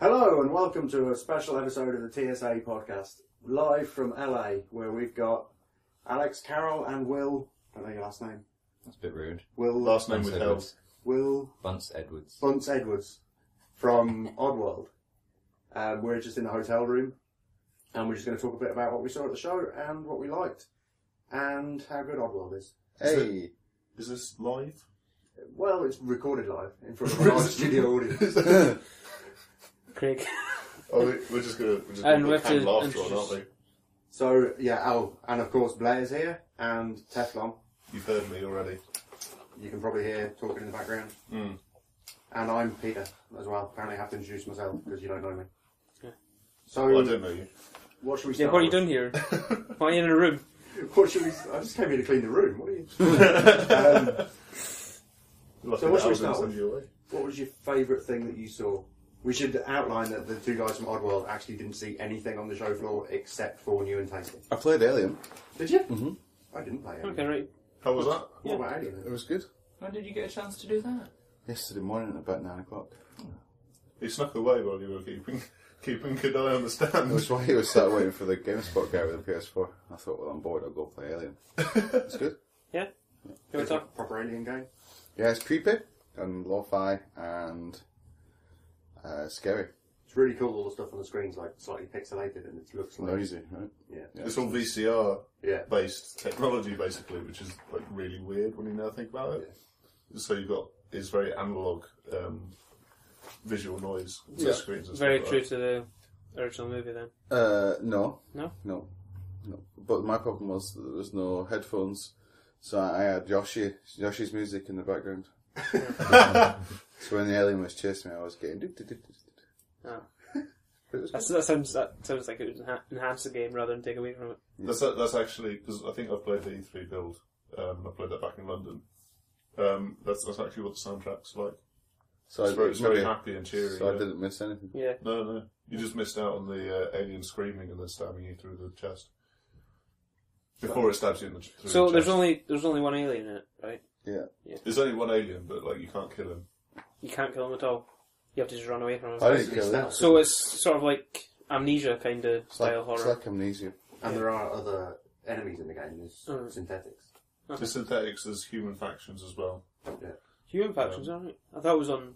Hello and welcome to a special episode of the TSA podcast, live from LA, where we've got Alex Carroll and Will. I don't know your last name. That's a bit rude. Will. Last name withheld. Will Bunce-Edwards. Bunce-Edwards from Oddworld. We're just in the hotel room, and we're just going to talk a bit about what we saw at the show and what we liked, and how good Oddworld is. Hey, is this live? Well, it's recorded live in front of a large studio audience. Craig. Oh, we're just gonna And we have can to laughter on, aren't we? So yeah, and of course Blair's here and Teflon. You've heard me already. You can probably hear talking in the background. Mm. And I'm Peter as well. Apparently I have to introduce myself because you don't know me. Yeah. So Well, I don't know you. what should we Yeah, start what are you with? doing here? Why are you in a room? What should we... I just came here to clean the room. What are you... Lucky So what should we that I start didn't with? send you away. What was your favourite thing that you saw? We should outline that the two guys from Oddworld actually didn't see anything on the show floor except for new and tasty. I played Alien. Did you? Mm-hmm. I didn't play it. Okay, right. How was that? What about Alien? It was good. When did you get a chance to do that? Yesterday morning at about 9 o'clock. He snuck away while you were keeping good eye on the stand. That's why he was sat waiting for the GameSpot guy with the PS4. I thought, well, I'm bored, I'll go play Alien. It's good. Yeah? Can we It's a talk? proper Alien game? Yeah, it's creepy and lo-fi and scary. It's really cool, all the stuff on the screen's like slightly pixelated and it looks like... Noisy, right? Yeah. It's all VCR Yeah. based technology basically, which is like really weird when you now think about it. So you've got it's very analog visual noise to Yeah. screens and Very stuff true like to the original movie then. No. No? No. No. But my problem was that there was no headphones, so I had Yoshi's music in the background. So when the alien was chasing me, I was getting... Oh. It was That sounds like it would enhance the game rather than take away from it. that. That's actually because I think I've played the E3 build. I played that back in London. That's actually what the soundtrack's like. So It's very happy and cheery. So I yeah. didn't miss anything. Yeah. No. You just missed out on the alien screaming and then stabbing you through the chest. Before it stabs you in the through So the there's chest. only one alien in it, right? Yeah. There's only one alien, but like you can't kill him. You can't kill him at all. You have to just run away from him. I didn't kill it. So it's sort of like Amnesia kind of style It's horror. like Amnesia. And there are other enemies in the game, there's synthetics. Okay. The synthetics, there's human factions as well. Yeah. Human factions, aren't it? I thought it was on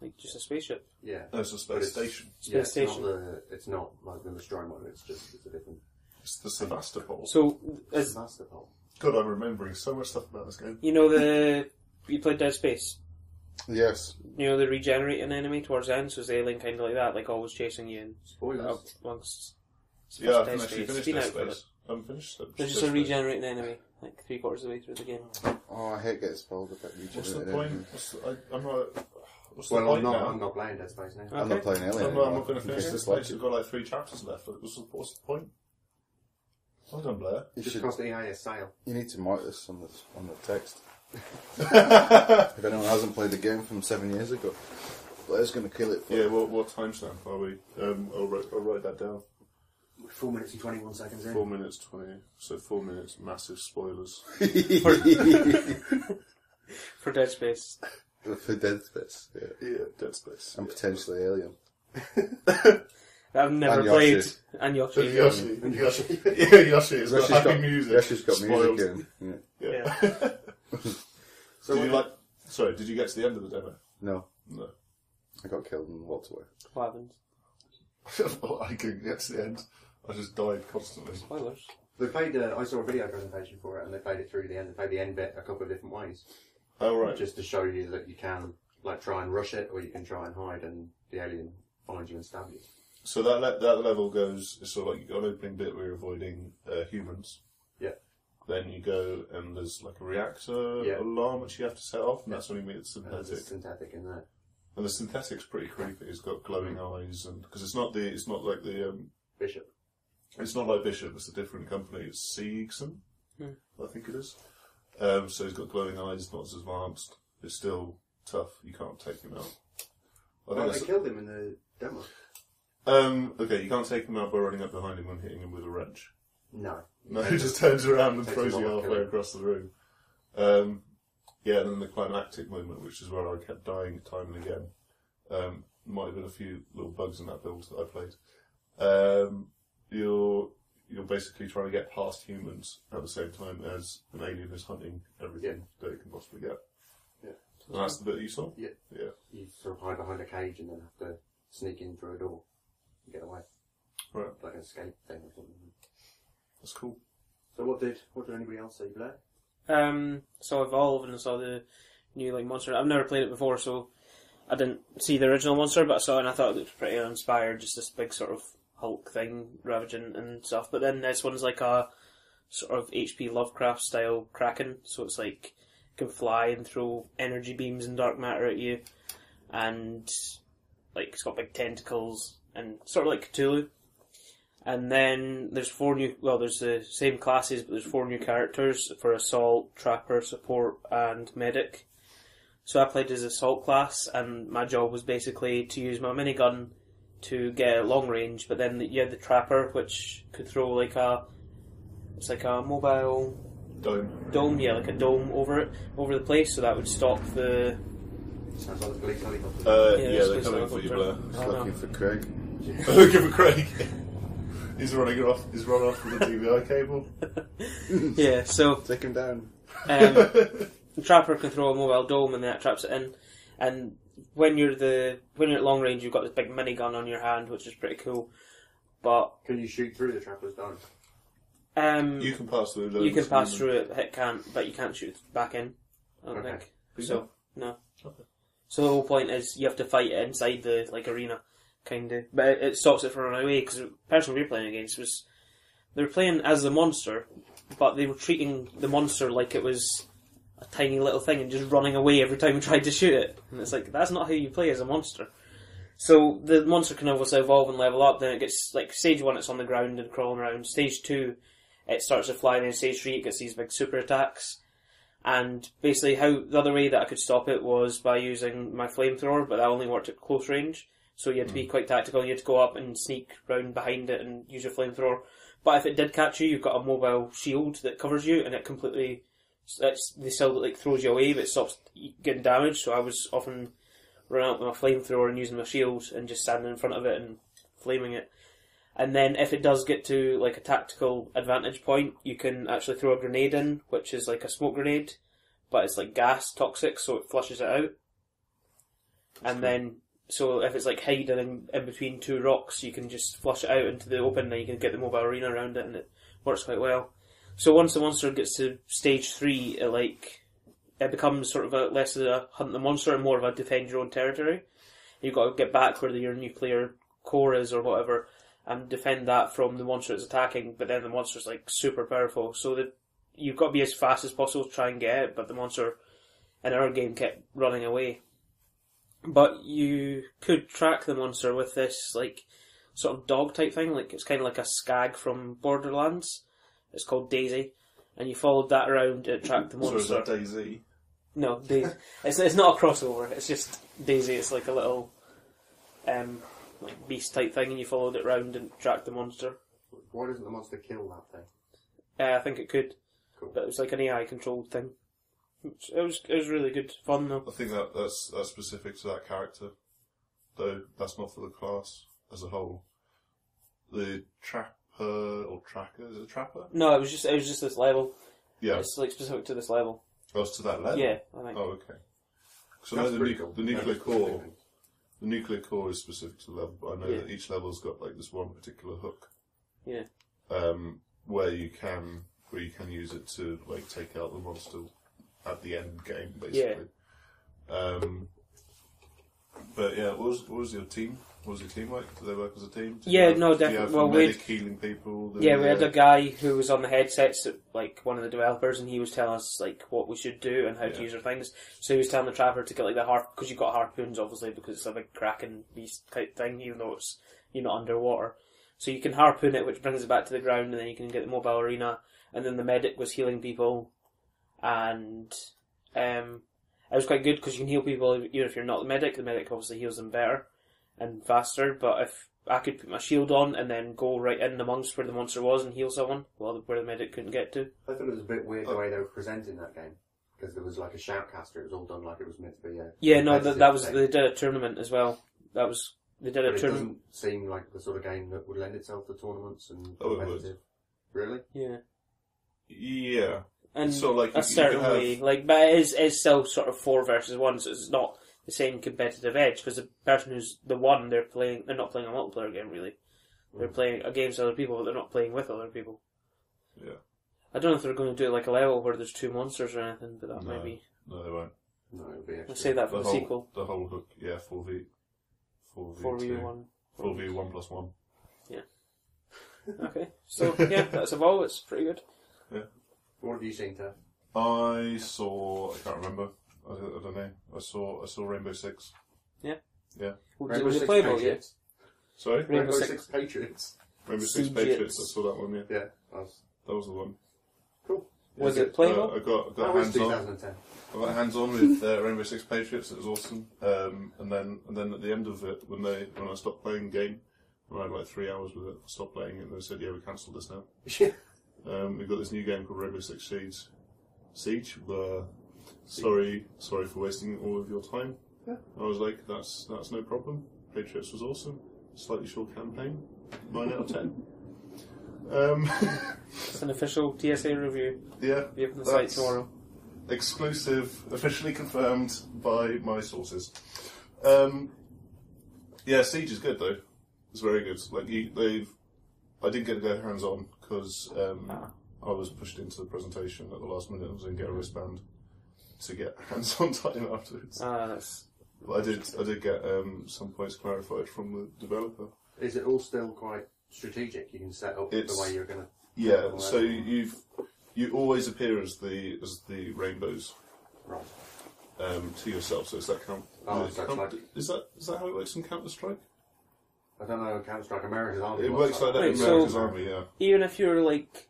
like just a spaceship. Yeah. No, it's a But space station. Yeah, Station. it's not like the Nostromo, it's a different... It's the Sevastopol. So as Sevastopol. God, I'm remembering so much stuff about this game. you know you played Dead Space. Yes. You know the regenerating enemy towards the end, so it's the alien kind of like that, like always chasing you and Spoilers. up amongst. Yeah, I Dead haven't actually Space. finished Been Dead out for a Space. I haven't finished it. There's just a regenerating enemy, like 3/4 of the way through the game. Oh, I hate getting spoiled about What's the regenerating. point? I'm not... What's the Well, point I'm now? not playing Dead Space now. I'm not Okay. playing Alien I'm anymore. not going to finish because this. it's like We've got like 3 chapters left. What's the point? Well done, Blair. you, Just should, because the EA is sale. you need to mark this on the text. If anyone hasn't played the game from 7 years ago, Blair's going to kill it. For Yeah, what timestamp are we? I'll write that down. We're 4 minutes and 21 seconds in. 4 minutes 20. So 4 minutes, massive spoilers. For Dead Space. For Dead Space. Yeah. Yeah, Dead Space. And potentially Alien. I've never And played. Yoshi. And Yoshi. Yoshi. Yeah, Yoshi. It's got happy music. Yoshi's got Spoiled. music in. Yeah. Yeah. So Did you like... Sorry, did you get to the end of the demo? No. No. I got killed and walked away. What happened? I couldn't get to the end. I just died constantly. Spoilers. They played, I saw a video presentation for it and they played it through the end. They played the end bit a couple of different ways. Oh, right. Just to show you that you can like try and rush it or you can try and hide and the alien finds you and stab you. So that level goes, it's sort of like you've got an opening bit where you're avoiding humans. Yeah. Then you go and there's like a reactor Yeah. alarm which you have to set off, and that's when you meet the There's synthetic. a synthetic in there. And the synthetic's pretty creepy. It's got glowing eyes, and because it's not like the Bishop. it's not like Bishop. It's a different company. It's Siegson, I think it is. So he's got glowing eyes, not as advanced. It's still tough. You can't take him out. Well, they killed him in the demo. Okay, you can't take him out by running up behind him and hitting him with a wrench. No. No, he just turns around and Takes throws him you off, halfway kill him. across the room. Yeah, and then the climactic moment, which is where I kept dying time and again. might have been a few little bugs in that build that I played. You're basically trying to get past humans at the same time as an alien is hunting everything that it can possibly get. Yeah. And that's the bit that you saw? Yeah. Yeah. You sort of hide behind a cage and then have to sneak in through a door and get away. Right. Like an escape thing or something. That's cool. So what did anybody else say, Blair? So Evolve and I saw the new monster. I've never played it before, so I didn't see the original monster, but I saw it and I thought it looked pretty uninspired, just this big sort of Hulk thing ravaging and stuff. But then this one's like a sort of H.P. Lovecraft style Kraken, so it's like can fly and throw energy beams and dark matter at you, and it's got big tentacles and sort of like Cthulhu. And then there's there's the same classes, but there's 4 new characters for Assault, Trapper, Support, and Medic. So I played as Assault class, and my job was basically to use my minigun to get long range, but then you had the Trapper, which could throw it's like a mobile dome, yeah, like a dome over the place, so that would stop the... Sounds like the police helicopter. They're coming for you, Blair. Looking for Craig. Looking for Craig. He's running off. He's run off with the DVI cable. Yeah, so Take him down. the Trapper can throw a mobile dome and that traps it in. And when you're at long range, you've got this big minigun on your hand, which is pretty cool. But Can you shoot through the Trapper's dome? You can pass through. You can pass through it, hit can't, but you can't shoot back in. I don't think. So no. Okay. So the whole point is you have to fight it inside the arena, kind of. But it stops it from running away because the person we were playing against they were playing as the monster, but they were treating the monster like it was a tiny little thing and just running away every time we tried to shoot it. And it's like, that's not how you play as a monster. So the monster can obviously evolve and level up. Then it gets stage 1, it's on the ground and crawling around. Stage 2, it starts to fly. Then stage 3, it gets these big super attacks. And basically, the other way that I could stop it was by using my flamethrower, but that only worked at close range. So you had to be quite tactical. You had to go up and sneak round behind it and use your flamethrower. But if it did catch you, you've got a mobile shield that covers you, and it completely... They still throws you away, but it stops getting damaged. So I was often running out with my flamethrower and using my shield and just standing in front of it and flaming it. And then if it does get to a tactical advantage point, you can actually throw a grenade in, which is like a smoke grenade, but it's gas toxic, so it flushes it out. And then, so if it's hiding in between 2 rocks, you can just flush it out into the open, and you can get the mobile arena around it, and it works quite well. So once the monster gets to stage 3, it becomes sort of less of a hunt the monster and more of a defend your own territory. You've got to get back where your nuclear core is or whatever, and defend that from the monster that's attacking, but then the monster's super powerful, so that you've got to be as fast as possible to try and get it, but the monster in our game kept running away. But you could track the monster with this sort of dog type thing, it's kind of like a skag from Borderlands. It's called Daisy, and you followed that around to track the monster. So is that Daisy? No, Daisy. It's not a crossover. It's just Daisy. It's like a little beast type thing, and you followed it round and tracked the monster. Why doesn't the monster kill that thing? I think it could, Cool. but it was like an AI controlled thing. It was really good fun though. I think that's specific to that character, though. That's not for the class as a whole. The Trapper or Tracker, is it Trapper? No, it was just this level. Yeah. It's specific to this level. Oh, it's to that level. Yeah, I think. Oh, okay. So That's I know pretty cool. the nuclear That's core. different. The nuclear core is specific to the level, but I know Yeah. that each level's got this one particular hook. Yeah. Where you can use it to take out the monster at the end game, basically. Yeah. But yeah, what was your team? What was your team like? Did they work as a team? Definitely. Well, we healing people. we had a guy who was on the headsets, one of the developers, and he was telling us what we should do and how to use our things. So he was telling the Trapper to get the harp, because you've got harpoons, obviously, because it's a big Kraken beast type thing, even though you're not underwater. So you can harpoon it, which brings it back to the ground, and then you can get the mobile arena. And then the medic was healing people, and it was quite good because you can heal people even if you're not the medic obviously heals them better and faster. But if I could put my shield on and then go right in amongst where the monster was and heal someone, where the medic couldn't get to. I thought it was a bit weird the way they were presenting that game, because there was a shoutcaster. It was all done like it was meant to be a... Yeah, no, that was thing. they did a tournament as well. they did But a it tournament. doesn't seem like the sort of game that would lend itself to tournaments and Oh, it would. competitive. Really? Yeah. Yeah. And So, like, a you certain could have- way, like, but it is still sort of 4 versus 1, so it's not the same competitive edge, because the person who's the one, they're not playing a multiplayer game, really. They're playing against other people, but they're not playing with other people. Yeah. I don't know if they're going to do like a level where there's 2 monsters or anything, but that No. might be. No, they won't. No, it'll be I'll extra. save that for the whole, sequel. The whole hook, yeah, 4v. 4v1. 4v1+1. Okay, so yeah, that's Evolve, it's pretty good. What have you seen, Ted? I can't remember. I don't know. I saw Rainbow Six. Rainbow Was it Six playable yet? Patriots. Sorry? Rainbow Six. Six Patriots. Rainbow Six Siege Patriots, Jets. I saw that one, yeah. Yeah. That was the one. Cool. Was Yeah, it playable? I got That was hands on. 2010. I got hands on with Rainbow Six Patriots. It was awesome. And then at the end of it, when I stopped playing the game, when I had like 3 hours with it, I stopped playing it, and they said, "Yeah, we cancelled this now." Yeah. We've got this new game called Rainbow Six Siege. Sorry for wasting all of your time. Yeah. I was like, that's no problem. Patriots was awesome. Slightly short campaign. 9 out of 10. It's an official TSA review. Yeah. Be up on the site That's tomorrow. exclusive, officially confirmed by my sources. Yeah, Siege is good though. It's very good. Like I didn't get to go hands on because I was pushed into the presentation at the last minute. I was going to get a wristband to get hands on time afterwards. That's... But I did get some points clarified from the developer. Is it all still quite strategic? You can set up the way you're going to... Yeah, so you always appear as the rainbows. Right. To yourself, so is that count? Oh, so it's like- is that how it works in Counter Strike? I don't know, Counter-Strike America's Army. It works like that Wait, in America's so- Army, yeah. Even if you're like...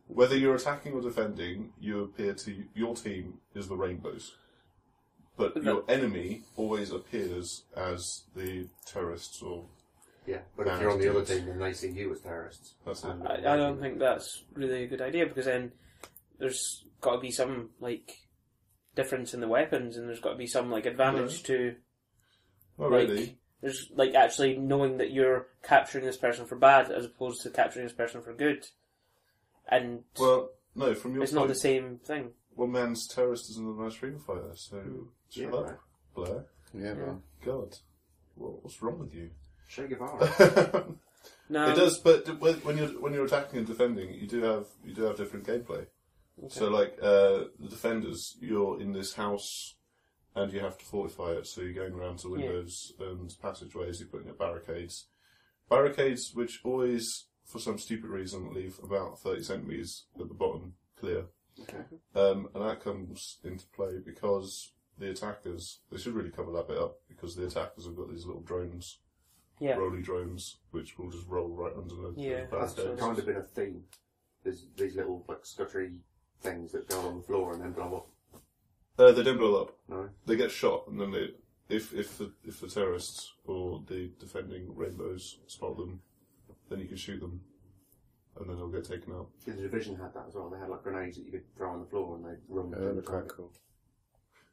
Whether you're attacking or defending, you appear to your team is the rainbows, but your enemy always appears as the terrorists or. Yeah, but if you're on the other team, then they see you as terrorists. That's it. I don't think that's really a good idea, because then there's got to be some like difference in the weapons, and there's got to be some like advantage to Not like really. there's like actually knowing that you're capturing this person for bad as opposed to capturing this person for good, and Well, no, from your it's point, not the same thing. one man's terrorist is another man's freedom fighter. So shut Yeah, up, right. Blair. Yeah, man. God, what's wrong with you? Che Guevara. No, It does, but when you're attacking and defending, you do have different gameplay. So, like the defenders, you're in this house, and you have to fortify it. So you're going around to windows and passageways. You're putting up barricades, which always, for some stupid reason, leave about 30 centimeters at the bottom clear. Okay. And that comes into play because the attackers, they should really cover that bit up, because the attackers have got these little drones. yeah, Rolly drones, which will just roll right under the That's barricades. kind of been a theme. There's these little like scuttery things that go on the floor and then blow up. They don't blow up. No. They get shot, and then if the terrorists or the defending rainbows spot them, then you can shoot them, and then they'll get taken out. The Division had that as well. They had like grenades that you could throw on the floor and they'd run. Yeah, they're quite cool.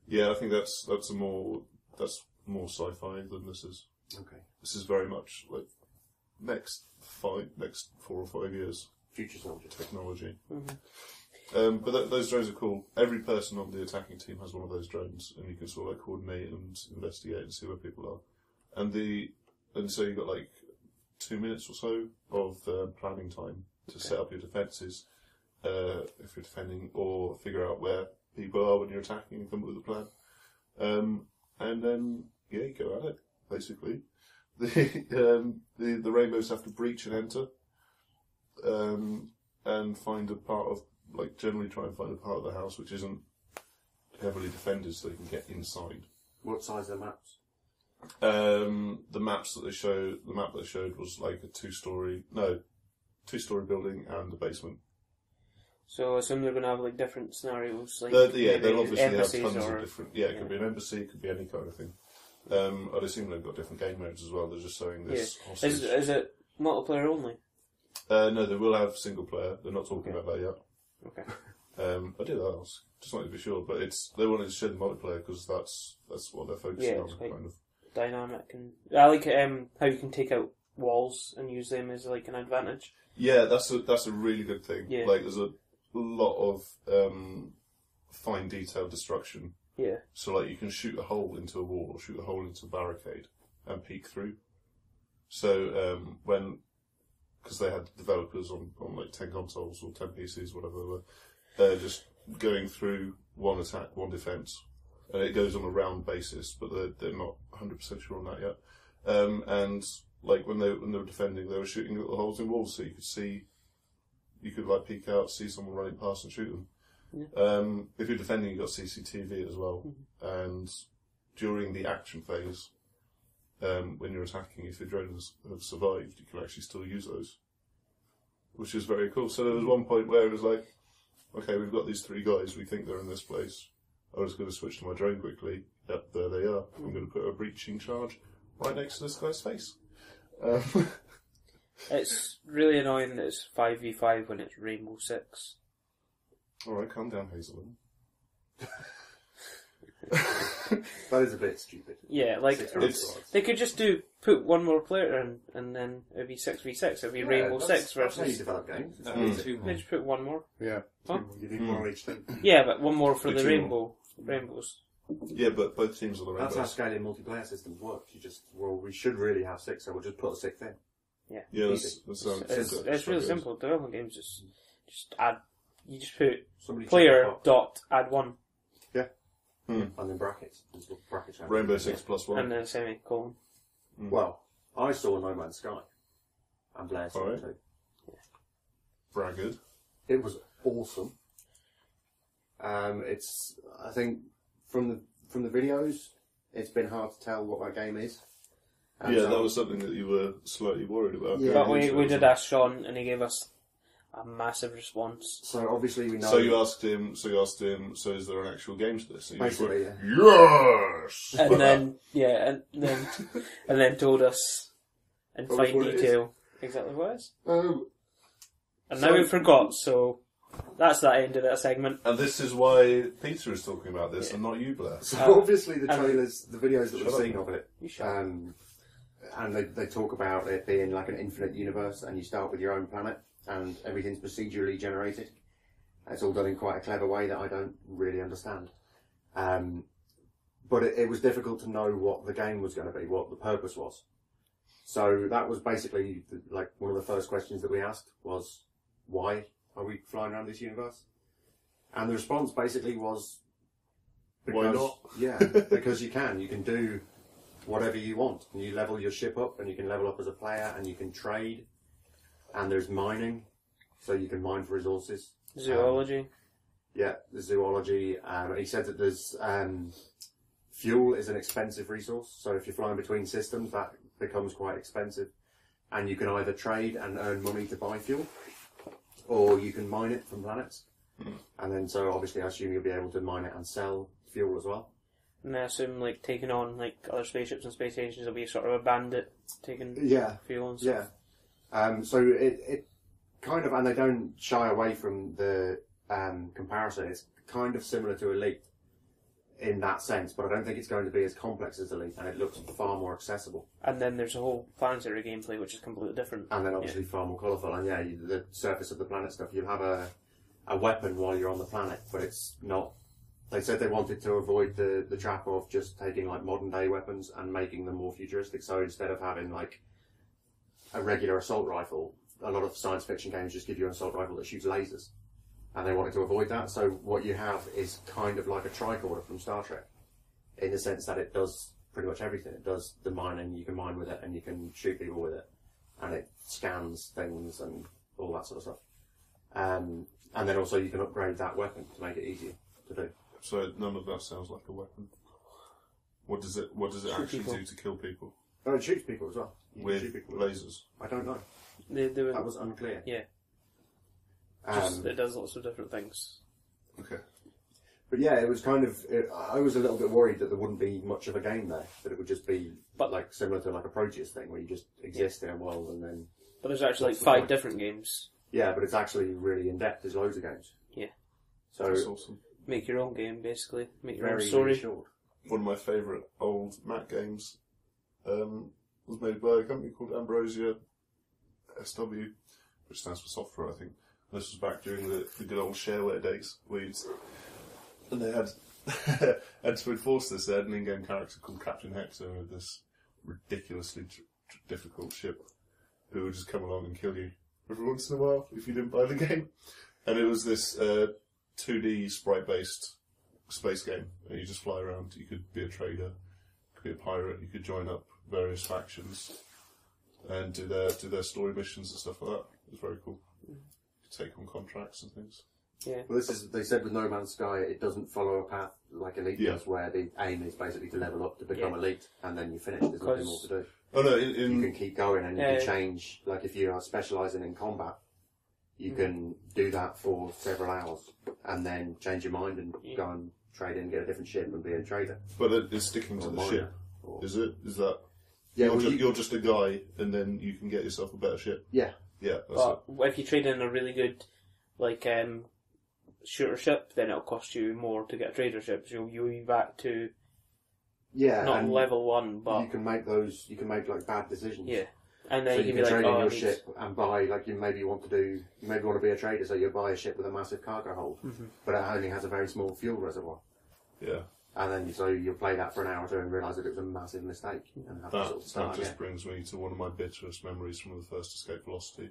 Yeah, I think that's more sci-fi than this is. Okay. This is very much like next 4 or 5 years Future Soldier. technology. Mm-hmm. But those drones are cool. Every person on the attacking team has one of those drones, and you can sort of like coordinate and investigate and see where people are. And so you've got like 2 minutes or so of planning time to set up your defences if you're defending, or figure out where people are when you're attacking and come up with a plan. And then you go at it. Basically, the rainbows have to breach and enter, and find a part of, like, generally try and find a part of the house which isn't heavily defended, so they can get inside. What size are the maps? The map that they showed was like a two-story building and a basement. So I assume they're going to have like different scenarios, like They'll maybe obviously have embassies tons or of different. Yeah, it could be an embassy, it could be any kind of thing. I'd assume they've got different game modes as well. They're just showing this hostage. Is it multiplayer only? No, they will have single player. They're not talking about that yet. Okay. I did ask, just wanted to be sure, but they wanted to show the multiplayer because that's what they're focusing on, it's quite- kind of. dynamic, and I like how you can take out walls and use them as like an advantage. Yeah, that's a really good thing. Yeah. Like, there's a lot of fine detail destruction. Yeah. So, like, you can shoot a hole into a wall or shoot a hole into a barricade and peek through. So, because they had developers on like 10 consoles or 10 PCs, whatever they were, they're just going through one attack, one defense, and it goes on a round basis, but they're not 100% sure on that yet. And like when they were defending, they were shooting little holes in walls, so you could like peek out, see someone running past, and shoot them. Yeah. If you're defending, you've got CCTV as well, and during the action phase, when you're attacking, if your drones have survived, you can actually still use those, which is very cool. So there was one point where it was like, okay, we've got these 3 guys, we think they're in this place. I was going to switch to my drone quickly. Yep, there they are. I'm going to put a breaching charge right next to this guy's face. It's really annoying that it's 5v5 when it's Rainbow Six. Alright, calm down, Hazelin. That is a bit stupid. Yeah, like, It's- they could just put one more player in, and then it'd be 6v6, it'd be Rainbow Six That's how you versus... develop games. It's That'd be easy. too They much. just put one more. Yeah. Huh? You need one on each team. Yeah, but one more for The the two rainbows. Yeah, but both teams are the That's how rainbows. scaling multiplayer systems work. We should really have 6, so we'll just put a 6th in. Yeah, Easy. that sounds It's really simple. Development games just add. You just put Somebody check player that box. dot add one, And then brackets. There's little brackets around Rainbow it. 6 plus 1. and then a semicolon. Well, I saw No Man's Sky. And Blair saw it Alright. too. Bragged. It was awesome. I think from the videos, it's been hard to tell what that game is. And Yeah, so- that was something that you were slightly worried about. Yeah. But we did ask Sean, and he gave us a massive response. So obviously we know. So you asked him, so is there an actual game to this? And you just Basically, went, yeah. yes! And then and then told us in Told us fine what it is. detail exactly what it is. Um, And So- now we forgot, so that's that end of that segment. And this is why Peter is talking about this and not you, Blair. so obviously the and- trailers, the videos that Shut we've up. seen of it, You shut and they talk about it being like an infinite universe, and you start with your own planet, and everything's procedurally generated. It's all done in quite a clever way that I don't really understand. But it was difficult to know what the game was going to be, what the purpose was. So that was basically like one of the first questions that we asked was, why are we flying around this universe? And the response basically was, Why not? Yeah, because you can do whatever you want. And you level your ship up, and you can level up as a player, and you can trade, and there's mining, so you can mine for resources. Zoology. Yeah, the zoology. He said that there's fuel is an expensive resource, so if you're flying between systems, that becomes quite expensive. And you can either trade and earn money to buy fuel, or you can mine it from planets. And then, so obviously, I assume you'll be able to mine it and sell fuel as well. And I assume like taking on like other spaceships and space stations will be sort of a bandit taking Yeah, fuel and stuff. yeah. So it kind of, and they don't shy away from the comparison. It's kind of similar to Elite in that sense, but I don't think it's going to be as complex as Elite, and it looks far more accessible. And then there's a whole planetary gameplay which is completely different. And then obviously far more colourful. And yeah, the surface of the planet stuff, you'll have a weapon while you're on the planet, but it's not. They said they wanted to avoid the trap of just taking like modern day weapons and making them more futuristic. So instead of having like a regular assault rifle, a lot of science fiction games just give you an assault rifle that shoots lasers. And they wanted to avoid that. So what you have is kind of like a tricorder from Star Trek, in the sense that it does pretty much everything. It does the mining, you can mine with it, and you can shoot people with it. And it scans things and all that sort of stuff. And then also you can upgrade that weapon to make it easier to do. So none of that sounds like a weapon. What does it Shoot actually people. do to kill people? Oh, it shoots people as well. You can With shoot people lasers? I don't know. They were, That was unclear. yeah. It does lots of different things. Okay. But yeah, it was kind of. I was a little bit worried that there wouldn't be much of a game there. That it would just be, But- like similar to like a Proteus thing, where you just exist in a world and then. But there's actually like What's the 5 point? different games. Yeah, but it's actually really in depth. There's loads of games. Yeah. So That's awesome. Make your own game, basically. Make your own very story. short. One of my favourite old Mac games was made by a company called Ambrosia SW, which stands for software, I think. This was back during the good old shareware days, and they had, and to enforce this, they had an in-game character called Captain Hector with this ridiculously difficult ship who would just come along and kill you every once in a while if you didn't buy the game. And it was this 2D sprite-based space game, and you just fly around. You could be a trader, you could be a pirate, you could join up various factions and do their story missions and stuff like that. It was very cool. Take on contracts and things. Yeah. Well, they said with No Man's Sky, it doesn't follow a path like Elite does, where the aim is basically to level up to become Elite, and then you finish. There's nothing more to do. Oh no, you can keep going, and you can change. Like if you are specialising in combat, you can do that for several hours, and then change your mind and go and trade in, get a different ship, and be a trader. But it's sticking to the ship, is it? Is that? Yeah, you're just a guy, and then you can get yourself a better ship. Yeah. Yeah, but if you trade in a really good, like, shooter ship, then it'll cost you more to get a trader ship. So you'll be back to not level 1, but you can make those. You can make like bad decisions. Yeah, and then so you can be trade like, in your ship and buy. Like you maybe want to be a trader, so you buy a ship with a massive cargo hold, but it only has a very small fuel reservoir. Yeah. And then you'll play that for an hour or two and realise that it was a massive mistake. And have to sort of start that just brings me to one of my bitterest memories from the first Escape Velocity,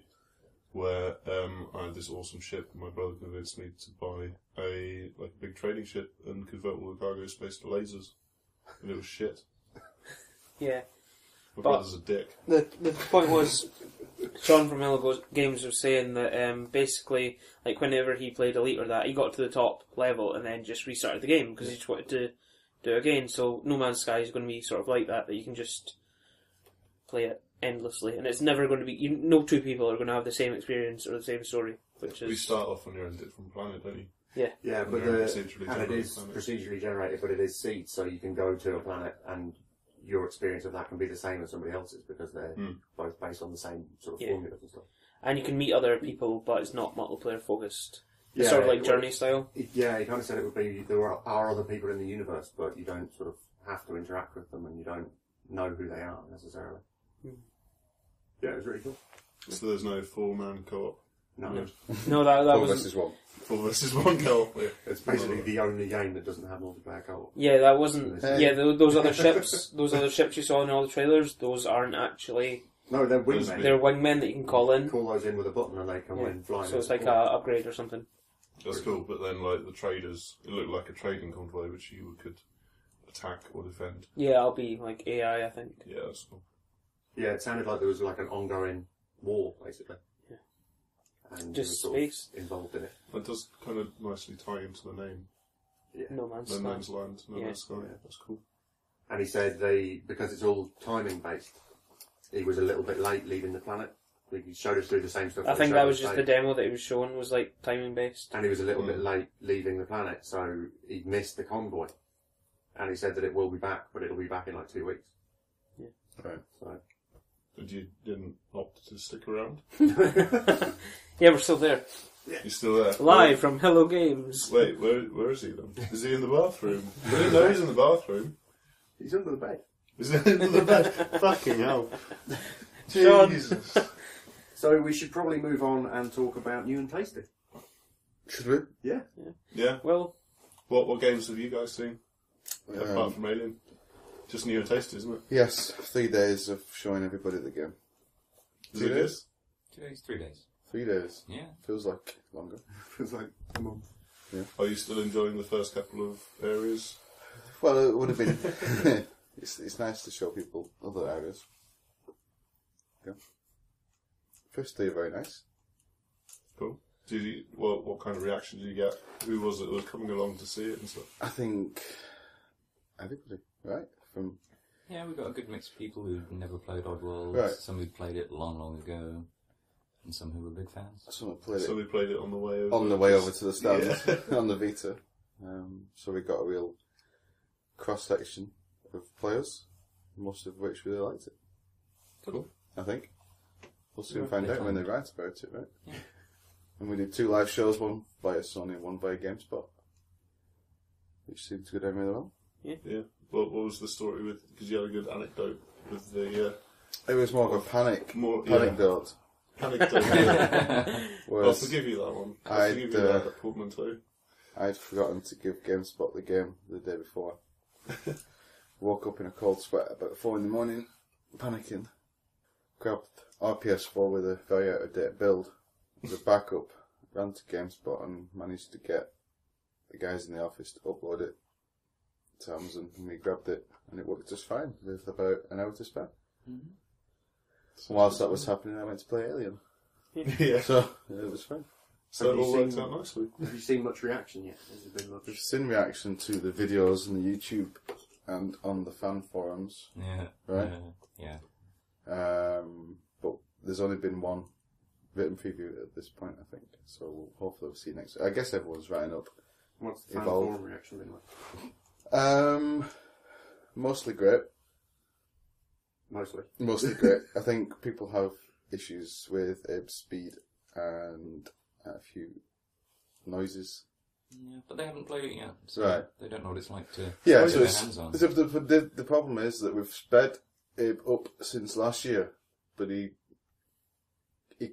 where I had this awesome ship and my brother convinced me to buy a big trading ship and convert all the cargo space to lasers. And it was shit. Yeah. My brother's a dick. The point was, Sean from Hello Games was saying that basically, like whenever he played Elite or that, he got to the top level and then just restarted the game because he just wanted to do it again. So No Man's Sky is going to be sort of like that you can just play it endlessly, and it's never going to be. No two people are going to have the same experience or the same story. Which is you start off on your own different planet, don't you? Yeah. Yeah, but it is procedurally generated, but it is seeds, so you can go to a planet and your experience of that can be the same as somebody else's because they're both based on the same sort of formulas and stuff. And you can meet other people, but it's not multiplayer focused. It's sort of like Journey style. He kind of said it would be there are other people in the universe, but you don't sort of have to interact with them and you don't know who they are necessarily. Yeah, it was really cool. So there's no 4-man co-op? No. No, that was... 4 versus 1. 4 versus 1 co-op. Yeah. It's basically the only game that doesn't have multiplayer co-op. Yeah, that wasn't... Yeah, those other ships you saw in all the trailers, those aren't actually... No, they're wingmen. They're wingmen that you can call in. Call those in with a button and they come in flying. So it's like an upgrade or something. That's cool, but then like the traders, it looked like a trading convoy which you could attack or defend. Yeah, I'll be like AI, I think. Yeah, that's cool. Yeah, it sounded like there was like an ongoing war, basically. Yeah. And just space involved in it. That does kind of nicely tie into the name. Yeah. No Man's Land, No Man's Sky. Yeah, that's cool. And he said because it's all timing based, he was a little bit late leaving the planet. He showed us through the same stuff. I think that was just the demo that he was showing was like timing based. And he was a little bit late leaving the planet, so he missed the convoy. And he said that it will be back, but it'll be back in like 2 weeks. Yeah. Right. So. And you didn't opt to stick around? Yeah, we're still there. Yeah. You're still there? Live from Hello Games. Wait, where is he then? Is he in the bathroom? I didn't know he's in the bathroom. He's under the bed. Is he under the bed? Fucking hell. Jesus. So we should probably move on and talk about new and tasty. Should we? Yeah. Yeah. Well, what games have you guys seen? Apart from Alien? Just new and tasty, isn't it? Yes, 3 days of showing everybody the game. Is it good? 2 days, 3 days. 3 days. Yeah. Feels like longer. Feels like a month. Yeah. Are you still enjoying the first couple of areas? Well, it would have been... it's nice to show people other areas. Yeah. First 3 are very nice. Cool. What kind of reaction did you get? Who was it that was coming along to see it and stuff? I think everybody, right? Yeah, we've got a good mix of people who've never played Oddworld, right. Some who'd played it long ago, and some who were big fans. Some played So we played it on the way over. on the way over to the stand on the Vita. So we got a real cross section of players, most of which really liked it. Cool. I think we'll soon find out when they write about it, right? Yeah. And we did 2 live shows, one via Sony and one via GameSpot, which seemed to go down really well. Yeah. What was the story with? Because you had a good anecdote with the It was more of a panic yeah. build. Panic build. I'll Whereas forgive you that one. I'll forgive you that portmanteau. I'd forgotten to give GameSpot the game the day before. Woke up in a cold sweat about 4 in the morning, panicking. Grabbed RPS4 with a very out of date build as a backup. Ran to GameSpot and managed to get the guys in the office to upload it to Amazon, and we grabbed it, and it worked just fine with about an hour to spare. Mm-hmm. Whilst that was happening, I went to play Alien. Yeah. So it was fine. So it all worked out nicely. Have you seen much reaction yet? Has there been much? I've seen reaction to the videos on the YouTube and on the fan forums. Yeah. Right? Yeah. But there's only been one written preview at this point, I think. So hopefully we'll see next. I guess everyone's writing up. What's the fan forum reaction been like? Mostly great. Mostly great. I think people have issues with Abe's speed and a few noises. Yeah, but they haven't played it yet, so Right. they don't know what it's like to Yeah, get so their hands on. the problem is that we've sped Abe up since last year, but he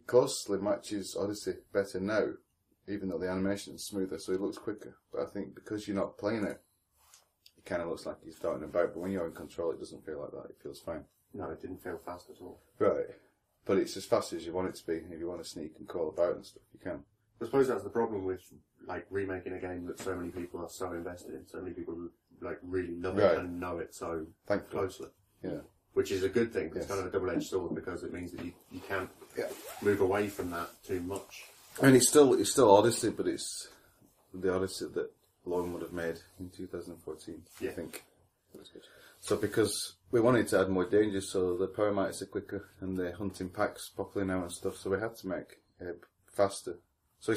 closely matches Odyssey better now, even though the animation is smoother, so he looks quicker. But I think because you're not playing it, it kind of looks like he's darting about, but when you're in control, it doesn't feel like that. It feels fine. No, it didn't feel fast at all. Right. But it's as fast as you want it to be. If you want to sneak and crawl about and stuff, you can. I suppose that's the problem with like remaking a game that so many people are so invested in. So many people like really love it and know it so Thankfully. closely. Yeah. Which is a good thing. It's Yes. kind of a double-edged sword because it means that you can't move away from that too much. I mean, it's still Odyssey, but it's the Odyssey that Lone would have made in 2014, I think. That's good. So because we wanted to add more danger, so the power mites are quicker and they're hunting packs properly now and stuff, so we had to make it faster. So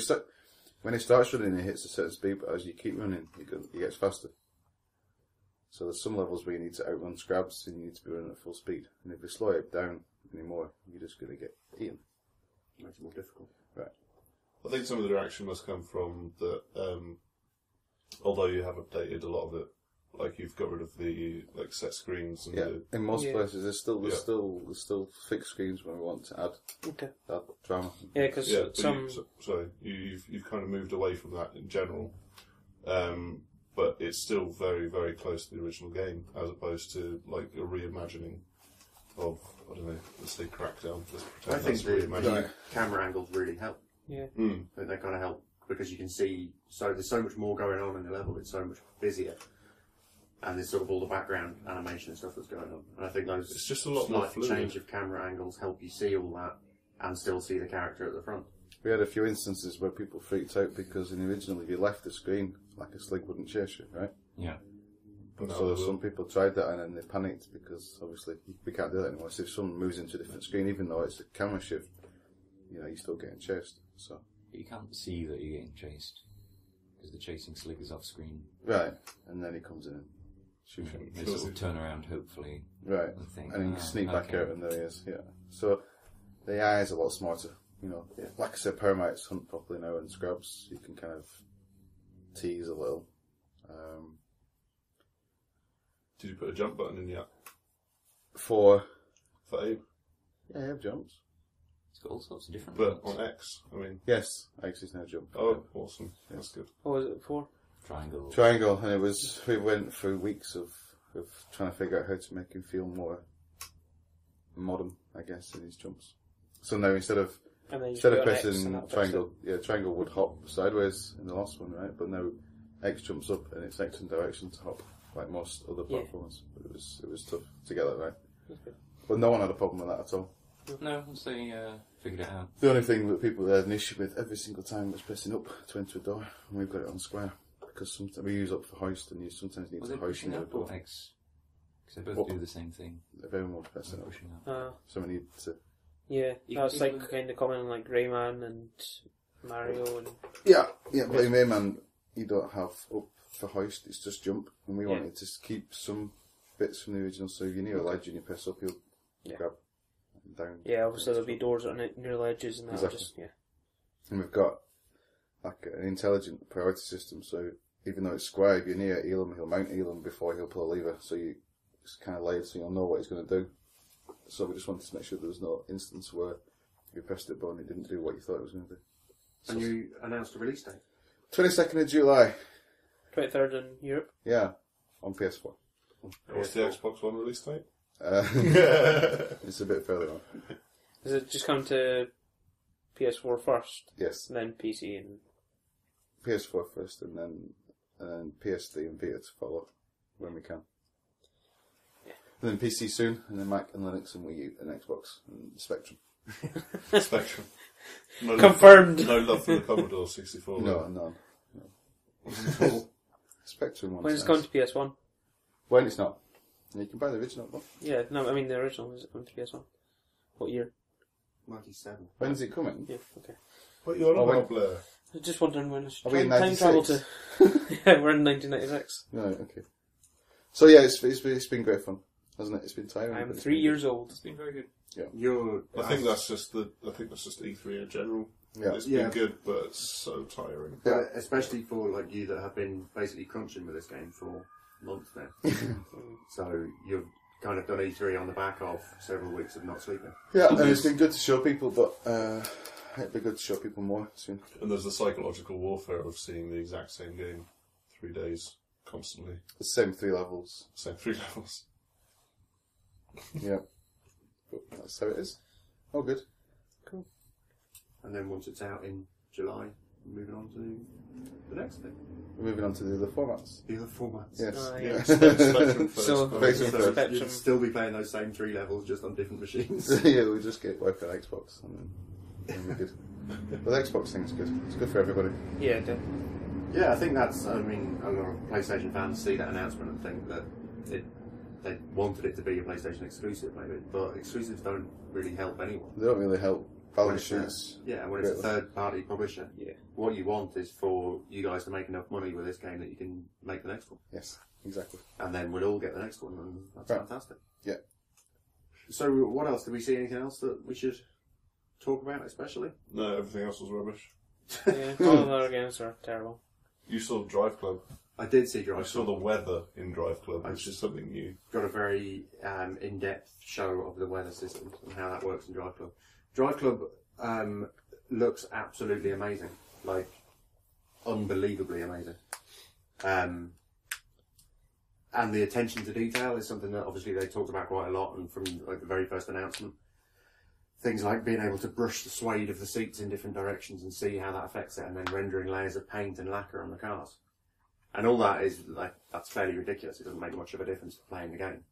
when he starts running, he hits a certain speed, but as you keep running, he gets faster. So there's some levels where you need to outrun scrabs and you need to be running at full speed. And if you slow it down anymore, you're just going to get eaten. It makes it more difficult. Right. I think some of the reaction must come from that, although you have updated a lot of it, like you've got rid of the like set screens and in most places there's still fixed screens when we want to add that drama. Yeah, because you've kind of moved away from that in general, but it's still very, very close to the original game, as opposed to like a reimagining of, I don't know, let's say Crackdown. I think the camera angles really help. Yeah. I think they kind of help because you can see, so there's so much more going on in the level, it's so much busier. And there's sort of all the background animation and stuff that's going on. And I think those it's just a lot more fluid. change of camera angles help you see all that and still see the character at the front. We had a few instances where people freaked out because in the original, if you left the screen, like a slig wouldn't chase you, right? Yeah. So some people tried that and then they panicked because obviously we can't do that anymore. So if someone moves into a different screen, even though it's a camera shift, you're still getting chased. So You can't see that you're getting chased because the chasing slig is off screen. right, and then he comes in and shoots him. They sort of turn around, hopefully. Right, And think, and then sneak back out, and there he is. Yeah. So the AI is a lot smarter. Like I said, Paramites hunt properly now, and Scrubs you can kind of tease a little. Did you put a jump button in yet? For Abe? yeah, I have jumps. It's got all sorts of different But ones. on X, I mean. Yes, X is now jump. Oh, awesome. That's good. What was it for? Triangle. And we went through weeks of trying to figure out how to make him feel more modern, I guess, in his jumps. So now instead of pressing triangle, triangle would hop sideways in the last one, right? But now X jumps up and it's X in direction to hop, like most other platforms. But it was tough to get that right. But no one had a problem with that at all. No, once they figured it out. The only thing that people had an issue with every single time was pressing up to enter a door, and we've got it on square. Because sometimes we use up for hoist, and you sometimes need to hoist in the door. X? Because they both do the same thing. Everyone will press it up. Pushing up. So we need to... Yeah, that's like kind of common like Rayman and Mario and... Yeah, but in Rayman, you don't have up for hoist, it's just jump. And we wanted to keep some bits from the original, so if you're near a ledge and you press up, you'll grab down. Yeah, obviously there'll be doors on it near ledges and that. Exactly. And we've got like an intelligent priority system, so even though it's square, if you're near Elam, he'll mount Elam before he'll pull a lever, so it's kind of laid so you'll know what he's going to do. So we just wanted to make sure there was no instance where you pressed it but it didn't do what you thought it was going to do. So And you announced a release date? 22nd of July. 23rd in Europe. Yeah, on PS4. What's the Xbox One release date? It's a bit further on. Does it just come to PS4 first, Yes, and then PC and... PS4 first, and then PS3 and Vita to follow when we can. Yeah. And then PC soon, and then Mac and Linux and Wii U and Xbox and Spectrum. Spectrum. No Confirmed. Love for the Commodore 64. No, none. Spectrum one's When it's nice. gone to PS1? When it's not. You can buy the original one. Yeah, no, I mean the original. Is it going to PS1? What year? 97. When's it coming? Yeah, okay. What you on Oh, about, Blair? I was just wondering when it's Are we in time travel to... 96? Yeah, we're in 1996. Right, okay. So yeah, it's been great fun, hasn't it? It's been tiring. I'm but it's 3 been years old. It's been very good. You're, I think that's just E3 in general. good. Yeah. It's Yeah. been good, but it's so tiring. But especially for like you that have been basically crunching with this game for months now. So you've kind of done E3 on the back of several weeks of not sleeping. Yeah, and it's been good to show people, but it'd be good to show people more soon. And there's the psychological warfare of seeing the exact same game 3 days constantly. The same 3 levels. Same 3 levels. Yeah. But that's how it is. Oh, good. And then once it's out in July, we're moving on to the next thing. We're moving on to the other formats. The other formats. Yes. Yeah. Spectrum first. So- but- Spectrum So first. Spectrum. you'd still be playing those same 3 levels just on different machines. Yeah, we just get work on Xbox, and then we're good. But the Xbox thing's good. It's good for everybody. Yeah, it did. Yeah, I think that's, I mean, a lot of PlayStation fans see that announcement and think that they wanted it to be a PlayStation exclusive, maybe, but exclusives don't really help anyone. They don't really help When balance it's a- sheets. Yeah, when it's a Really. third-party publisher. Yeah. What you want is for you guys to make enough money with this game that you can make the next one. Yes, exactly. And then we'll all get the next one, and that's Right. fantastic. Yeah. So, what else? Did we see anything else that we should talk about, especially? No, everything else was rubbish. Yeah, all of our games are terrible. You saw Drive Club. I did see I Drive saw Club. the weather in Drive Club, which is something new. Got a very in-depth show of the weather systems and how that works in Drive Club. Drive Club looks absolutely amazing, like unbelievably amazing. And the attention to detail is something that obviously they talked about quite a lot, and from like the very first announcement, things like being able to brush the suede of the seats in different directions and see how that affects it, and then rendering layers of paint and lacquer on the cars. And all that is like, that's fairly ridiculous. It doesn't make much of a difference to playing the game.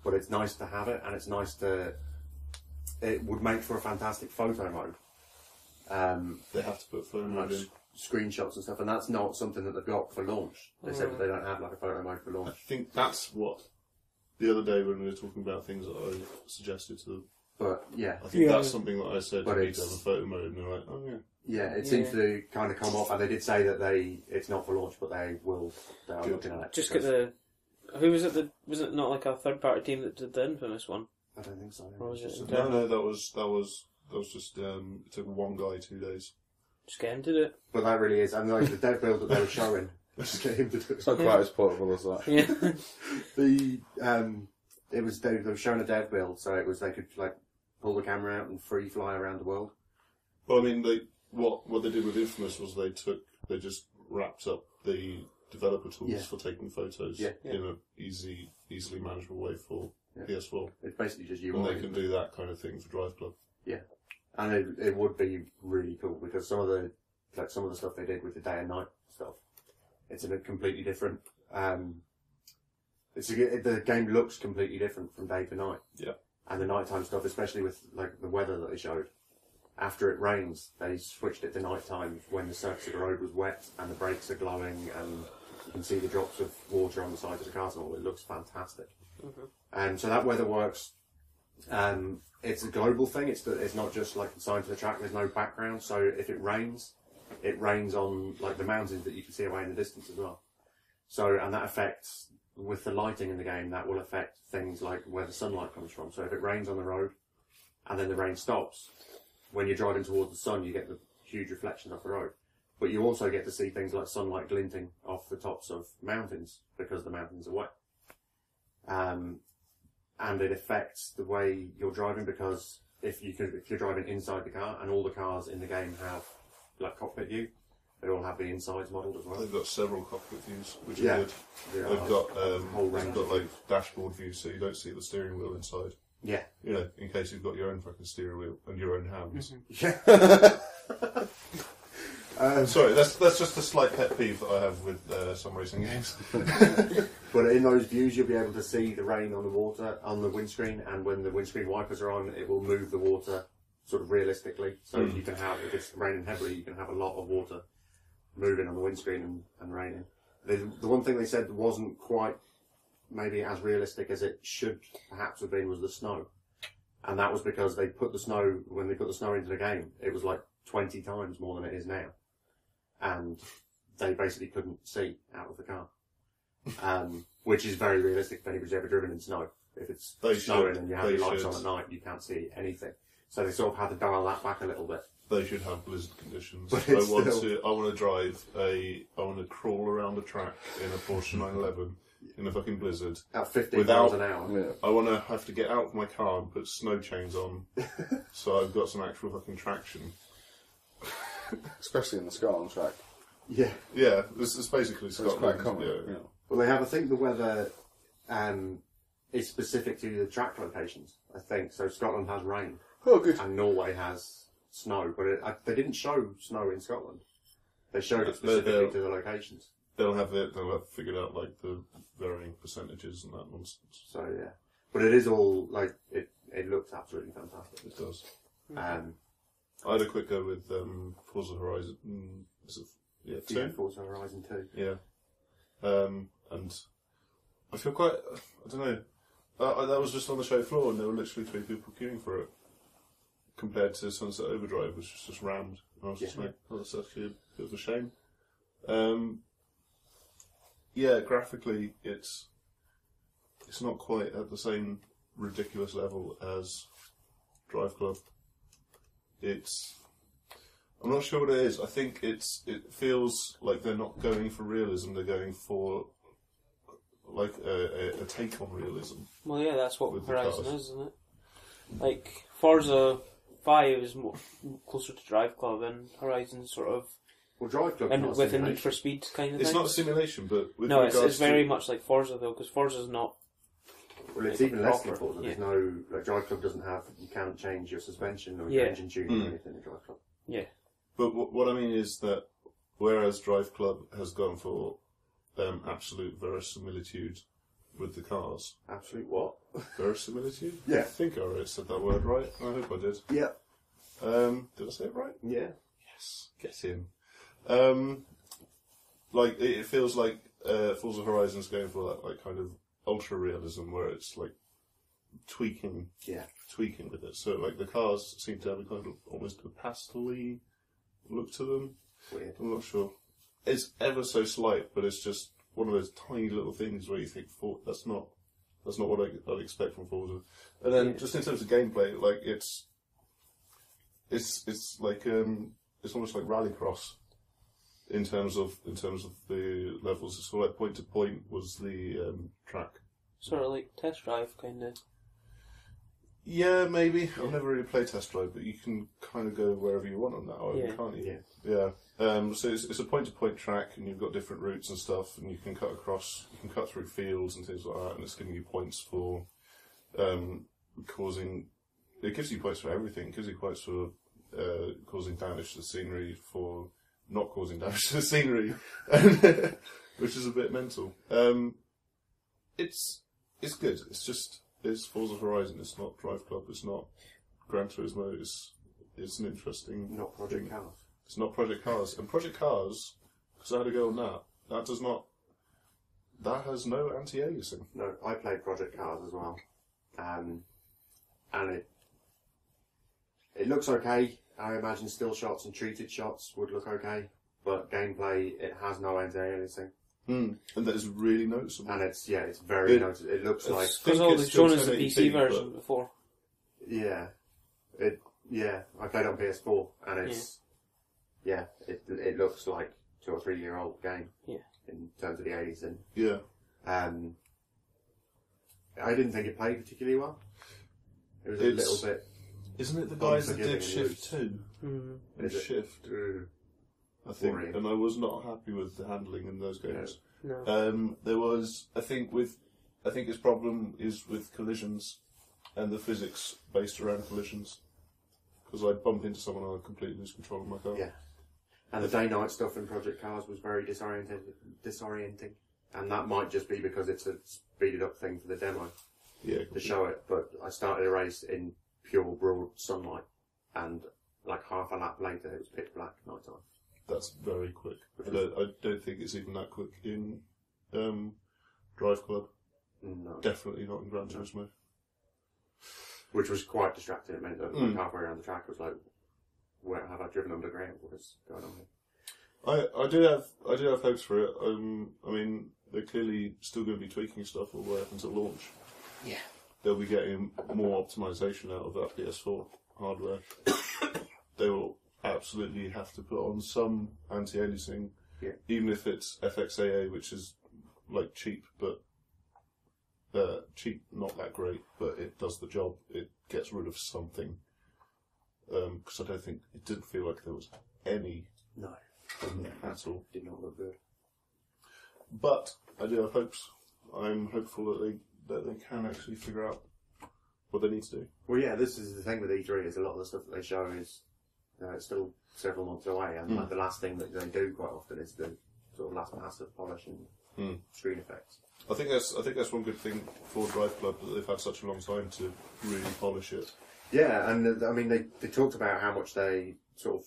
But it's nice to have it, and it's nice to, it would make for a fantastic photo mode. They have to put photo Like mode in. screenshots and stuff, and that's not something that they've got for launch. They said that they don't have like a photo mode for I launch. think that's what the other day when we were talking about things that I suggested to them. But yeah, I think Yeah. that's something that I said But you need to it's- have a photo mode, and they're like, oh yeah. yeah, it seems to kind of come up, and they did say that it's not for launch, but they are Good. looking at it. Just get the... Who was it? Was it not like a third-party team that did the infamous one? I don't think so. Or was it Just- internal? No, that was just it took one guy 2 days. Just get into it. But that really is, and like the dev build that they were showing, just get him to do It's not quite as portable as that. Yeah. the it was they were showing a dev build, so it was they could like pull the camera out and free fly around the world. Well, I mean, what they did with Infamous was they just wrapped up the developer tools Yeah. for taking photos Yeah. in an easily manageable way for Yeah. PS4, It's basically just you. and they can do that kind of thing for Drive Club. And it would be really cool because some of the stuff they did with the day and night stuff, it's in a completely different. The game looks completely different from day to night. Yeah. And the nighttime stuff, especially with like the weather that they showed, after it rains, they switched it to nighttime when the surface of the road was wet and the brakes are glowing and you can see the drops of water on the sides of the cars and all. It looks fantastic. And so that weather works. It's a global thing. It's not just like consigned to the track. There's no background. So if it rains on like the mountains that you can see away in the distance as well. So, and that affects, with the lighting in the game, that will affect things like where the sunlight comes from. So if it rains on the road and then the rain stops, when you're driving towards the sun, you get the huge reflections off the road. But you also get to see things like sunlight glinting off the tops of mountains because the mountains are wet. and it affects the way you're driving because if you're driving inside the car, and all the cars in the game have like cockpit view, they all have the insides modelled as well. They've got several cockpit views, which Yeah. are good. Yeah, They've got whole range of like views. dashboard views, so you don't see the steering wheel inside. Yeah. You know, in case you've got your own fucking steering wheel and your own hands. Yeah. Sorry, that's just a slight pet peeve that I have with some racing games. But in those views, you'll be able to see the rain on the water, on the windscreen, and when the windscreen wipers are on, it will move the water sort of realistically. So you can have, if it's raining heavily, you can have a lot of water moving on the windscreen and raining. The one thing they said wasn't quite maybe as realistic as it should perhaps have been was the snow. And that was because when they put the snow into the game, it was like 20 times more than it is now. And they basically couldn't see out of the car. Which is very realistic if anybody's ever driven in snow. If it's snowing and you have your lights on at night, you can't see anything. So they sort of had to dial that back a little bit. They should have blizzard conditions. But I want to crawl around a track in a Porsche 911 in a fucking blizzard. At 15 miles an hour. Yeah. I want to have to get out of my car and put snow chains on, so I've got some actual fucking traction. Especially in the Scotland track. Yeah. Yeah, this is basically So it's Scotland. quite common. Yeah. Yeah. Well, they have, I think the weather is specific to the track locations, I think. So Scotland has rain Oh, good. and Norway has snow, but they didn't show snow in Scotland. They showed it specifically to the locations. They'll have figured out like the varying percentages and that nonsense. So yeah, but it is all like it looks absolutely fantastic. It does. Mm-hmm. I had a quick go with Forza Horizon. Is it 2? Yeah, Forza Horizon 2. Yeah. And I feel quite, I don't know, that was just on the show floor and there were literally 3 people queuing for it. Compared to Sunset Overdrive, which was just rammed. And I was just like, oh, that's actually a bit of a shame. Yeah, graphically, it's not quite at the same ridiculous level as Drive Club. I'm not sure what it is. I think it feels like they're not going for realism. They're going for like a take on realism. Well, yeah, that's what With the Horizon cars. is, isn't it? Like Forza 5 is more closer to Drive Club, and Horizon sort of, Well, Drive Club and with a Need for Speed kind of It's thing. not a simulation, but with No, regards it's very to, much like Forza though, because Forza's not. Well, it's like even less than proper, Forza. There's yeah. no like Drive Club doesn't have. You can't change your suspension or Yeah. your engine tuning or anything in Drive Club. Yeah. But what I mean is that whereas Drive Club has gone for absolute verisimilitude with the cars. Absolute what? Verisimilitude? Yeah. I think I already said that word right. I hope I did. Yeah. Did I say it right? Yeah. Yes. Get in. Like, it feels like Forza Horizon's going for that like kind of ultra realism where it's like tweaking with it. So like the cars seem to have a kind of almost a pastel-y look to them. Weird. I'm not sure. It's ever so slight, but it's just one of those tiny little things where you think, that's not what I'd expect from Forza. And then just in terms of gameplay, like it's like it's almost like Rallycross in terms of the levels. It's sort of like point to point was the track. Sort of like Test Drive, kind of. Yeah, maybe. I've never really played Test Drive, but you can kind of go wherever you want on that, Yeah. can't you? Yeah. Yeah. So it's a point-to-point track, and you've got different routes and stuff, and you can cut through fields and things like that, and it's giving you points for causing. It gives you points for everything. It gives you points for causing damage to the scenery, for not causing damage to the scenery, which is a bit mental. It's good. It's Forza Horizon. It's not Drive Club. It's not Gran Turismo. It's an interesting. Not Project Cars. It's not Project Cars. And Project Cars, because I had to go on that. That does not. That has no anti-aliasing. No, I played Project Cars as well, and it looks okay. I imagine still shots and treated shots would look okay, but gameplay it has no anti-aliasing. And that is really noticeable. And it's very noticeable. It looks like Because all they've shown is the PC version before. I played on PS4 and it's it looks like 2 or 3 year old game. Yeah. In terms of the aliasing. Yeah. I didn't think it played particularly well. It was a little bit. Isn't it the guys that did unforgiving and Shift 2? Mm. And Is it? Shift, I think, Boring. and I was not happy with the handling in those games. No. There was, I think his problem is with collisions and the physics based around collisions. Because I'd bump into someone and I'd completely lose control of my car. Yeah. And the day-night stuff in Project Cars was very disorienting. And that might just be because it's a speeded up thing for the demo to show it. But I started a race in pure broad sunlight, and like half a lap later it was pitch black night time. That's very quick. I don't think it's even that quick in Drive Club. No. Definitely not in Gran Turismo. Which was quite distracting. It meant that like halfway around the track I was like, where have I driven underground? What is going on here? I do have hopes for it. I mean, they're clearly still going to be tweaking stuff all the way up until launch. Yeah. They'll be getting more optimization out of that PS4 hardware. They will absolutely have to put on some anti-aliasing, even if it's FXAA, which is like cheap, but not that great, but it does the job. It gets rid of something. Because I don't think it didn't feel like there was any at all. Did not look good. But I do have hopes. I'm hopeful that they can actually figure out what they need to do. Well, yeah, this is the thing with E3 is a lot of the stuff that they show is it's still several months away, and like the last thing that they do quite often is the sort of last pass of polish and screen effects. I think that's one good thing for Drive Club, that they've had such a long time to really polish it. Yeah, and I mean they talked about how much they sort of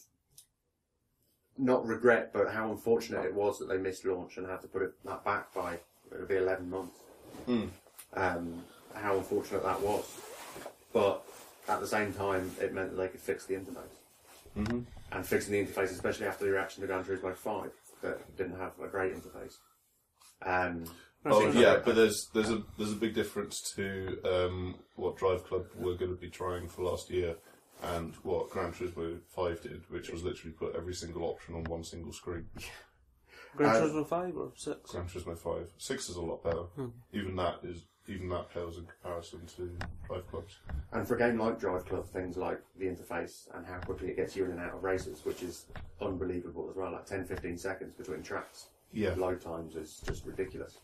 not regret, but how unfortunate it was that they missed launch and had to put that back by it'll be 11 months. How unfortunate that was, but at the same time it meant that they could fix the interface. And fixing the interface, especially after the reaction to Gran Turismo 5 that didn't have a great interface. But there's a big difference to what Drive Club were going to be trying for last year and what Gran Turismo 5 did, which was literally put every single option on one single screen. Gran Turismo 5 or 6? Gran Turismo 5. 6 is a lot better. Even that pales in comparison to Drive Club's. And for a game like Drive Club, things like the interface and how quickly it gets you in and out of races, which is unbelievable as well, like 10-15 seconds between tracks. Yeah. Load times is just ridiculous.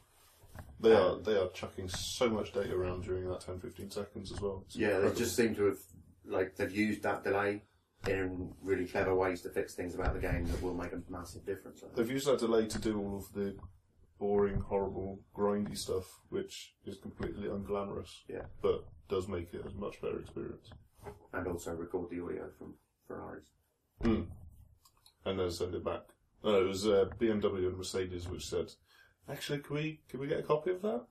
They are chucking so much data around during that 10-15 seconds as well. It's incredible. They just seem to have they've used that delay in really clever ways to fix things about the game that will make a massive difference. They've used that delay to do all of the boring, horrible, grindy stuff, which is completely unglamorous. Yeah. But does make it a much better experience. And also record the audio from Ferraris. And then send it back. No, it was BMW and Mercedes which said, actually, can we get a copy of that?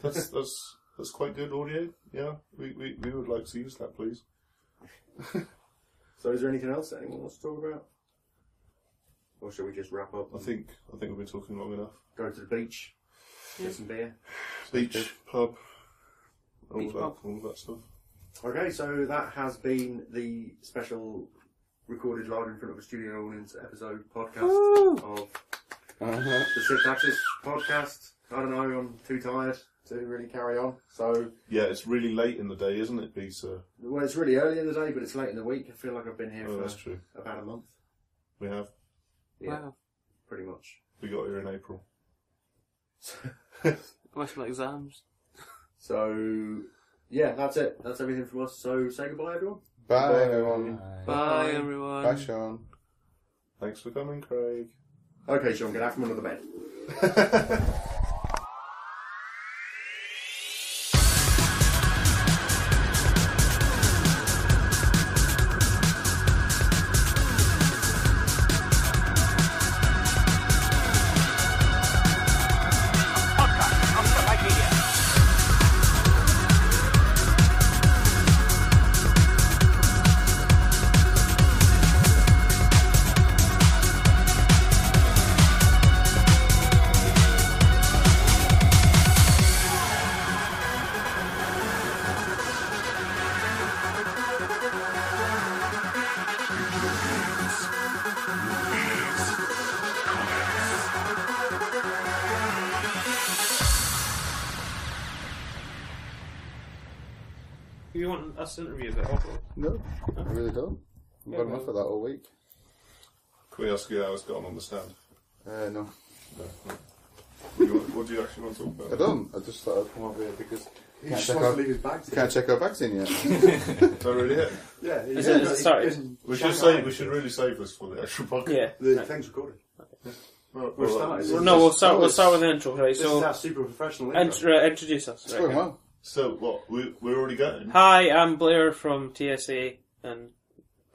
That's quite good audio. Yeah, we would like to use that, please. So, is there anything else that anyone wants to talk about, or shall we just wrap up? I think we've been talking long enough. Go to the beach, get some beer, beach, pub, all beach, of that stuff. Okay, so that has been the special recorded live in front of a studio audience episode podcast of the Sixth Axis podcast. I don't know, I'm too tired to really carry on. So yeah, it's really late in the day, isn't it, Bisa? Well, it's really early in the day, but it's late in the week. I feel like I've been here for that's true. About a month. We have. Yeah, wow. Pretty much. We got here in April. What's my exams? So yeah, that's it. That's everything from us. So say goodbye, everyone. Bye, everyone. Bye, everyone. Bye, Sean. Thanks for coming, Craig. Okay, Sean, get out from under the bed. want us to interview about Oddworld? No, I really don't. I've got enough of that all week. Can we ask you how it's gone on the stand? No. What do you actually want to talk I about? don't. I just thought I'd come over here because He just wants to leave his bags. can't check our bags in yet. Is that really it? Yeah, Is it started? We should really save this for the actual podcast. Yeah. The thing's recorded. Well, We're well, starting. Well, no, we'll start with the intro, right? This is So, our super professional intro. introduce us. It's Right. going well. So what? We're already going. Hi, I'm Blair from TSA, and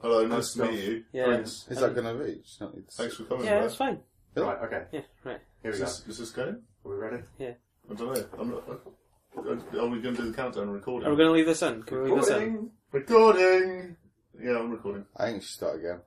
Hello, nice to meet you. yeah, Prince. Is that going to reach? No, it's... Thanks for coming. yeah, Blair. that's fine. Right, okay. Yeah, right. Here we Is go. this going? Are we ready? I don't know. I'm not. Are we going to do the countdown recording? Are we going to leave this in? Can we leave this in? Recording. Yeah, I'm recording. I think you should start again.